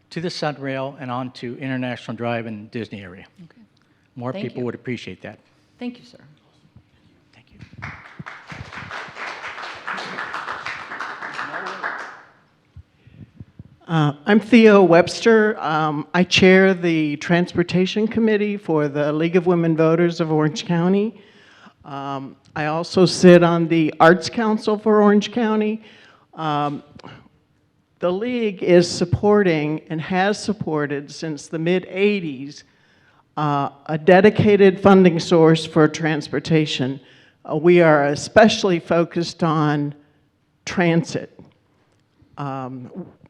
to the Sunrail and on to International Drive and Disney area. Okay. More Thank people you. would appreciate that. Thank you, sir. Thank you. I'm Theo Webster. I chair the Transportation Committee for the League of Women Voters of Orange County. I also sit on the Arts Council for Orange County. the league is supporting and has supported since the mid-'80s a dedicated funding source for transportation. We are especially focused on transit.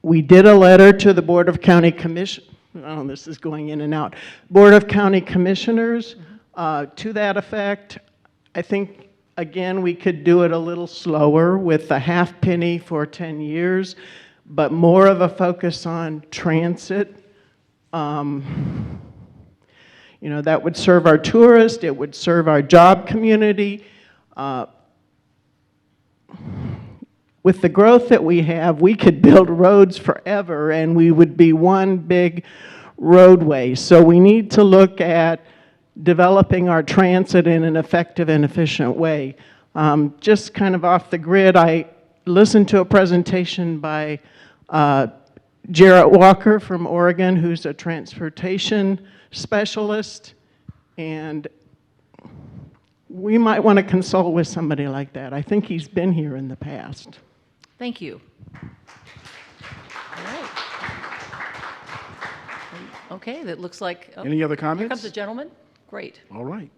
We did a letter to the Board of County Commission. Oh, this is going in and out. Board of County Commissioners to that effect. I think, again, we could do it a little slower with a half penny for 10 years, but more of a focus on transit. You know, that would serve our tourists, it would serve our job community. With the growth that we have, we could build roads forever and we would be one big roadway. So we need to look at developing our transit in an effective and efficient way. Just kind of off the grid, I listened to a presentation by Jarrett Walker from Oregon, who's a transportation specialist, and we might want to consult with somebody like that. I think he's been here in the past. Thank you. All right. Okay, that looks like... oh, Any other comments? Here comes the gentleman. Great. All right.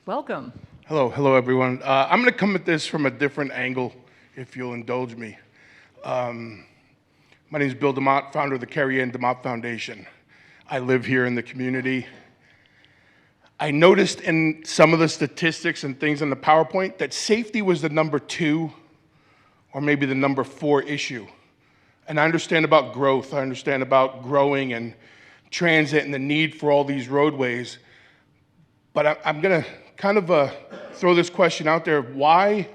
Welcome. Hello everyone. I'm going to come at this from a different angle, if you'll indulge me. My name is Bill DeMott, founder of the Carrie Ann DeMott Foundation. I live here in the community. I noticed in some of the statistics and things in the PowerPoint that safety was the number 2 or maybe the number 4 issue. And I understand about growth. I understand about growing and transit and the need for all these roadways. But I'm going to kind of throw this question out there. Why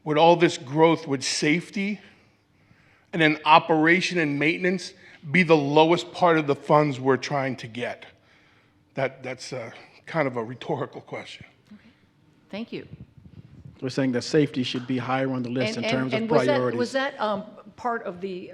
would all this growth, would safety and then operation and maintenance be the lowest part of the funds we're trying to get? That's kind of a rhetorical question. Okay. Thank you. We're saying that safety should be higher on the list in terms of priorities. Was that part of the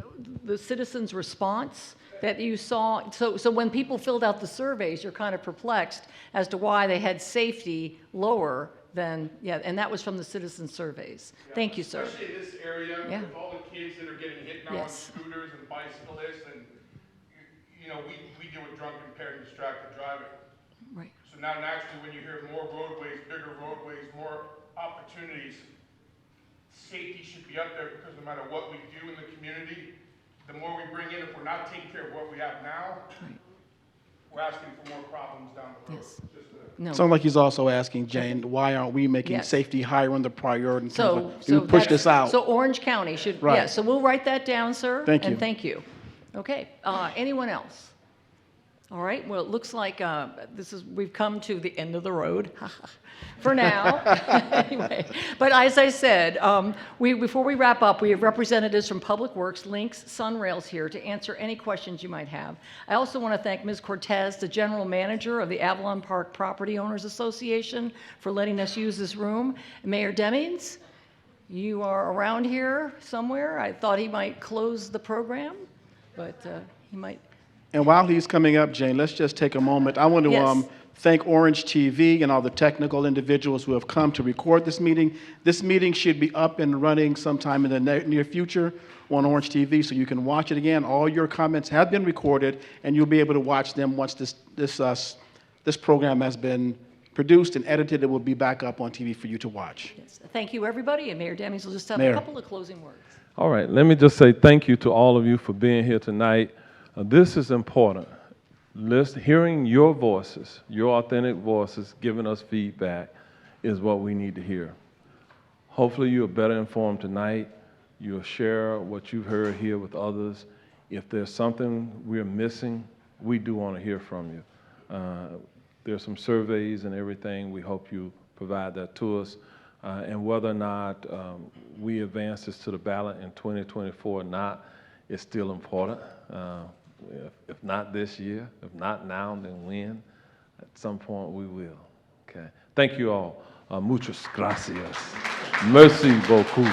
citizens' response that you saw? So when people filled out the surveys, you're kind of perplexed as to why they had safety lower than, yeah, and that was from the citizen surveys. Yeah, thank you, sir. Especially in this area with all the kids that are getting hit now Yes. on scooters and bicyclists, and you know, we deal with drunk, impaired, and distracted driving. Right. So now naturally when you hear more roadways, bigger roadways, more opportunities, safety should be up there, because no matter what we do in the community, the more we bring in, if we're not taking care of what we have now, we're asking for more problems down the road. Yes. No. Sounds like he's also asking, Jane, why aren't we making Yes. safety higher on the priority? In terms So, of, we push this out. So Orange County should, Right. yeah, so we'll write that down, sir. Thank you. And thank you. Okay, anyone else? All right, well, it looks like we've come to the end of the road for now. Anyway, but as I said, before we wrap up, we have representatives from Public Works, Links, Sunrails here to answer any questions you might have. I also want to thank Ms. Cortez, the General Manager of the Avalon Park Property Owners Association, for letting us use this room. Mayor Demings, you are around here somewhere. I thought he might close the program, but he might. And while he's coming up, Jane, let's just take a moment. I want to Yes. thank Orange TV and all the technical individuals who have come to record this meeting. This meeting should be up and running sometime in the near future on Orange TV, so you can watch it again. All your comments have been recorded, and you'll be able to watch them once this program has been produced and edited. It will be back up on TV for you to watch. Yes. Thank you, everybody, and Mayor Demings will just have Mayor. a couple of closing words. All right, let me just say thank you to all of you for being here tonight. This is important. Hearing your voices, your authentic voices, giving us feedback is what we need to hear. Hopefully you're better informed tonight. You'll share what you've heard here with others. If there's something we're missing, we do want to hear from you. There's some surveys and everything. We hope you provide that to us. And whether or not we advance this to the ballot in 2024 or not, is still important. If not this year, if not now, then when? At some point we will. Okay. Thank you all. Muchas gracias. Merci beaucoup.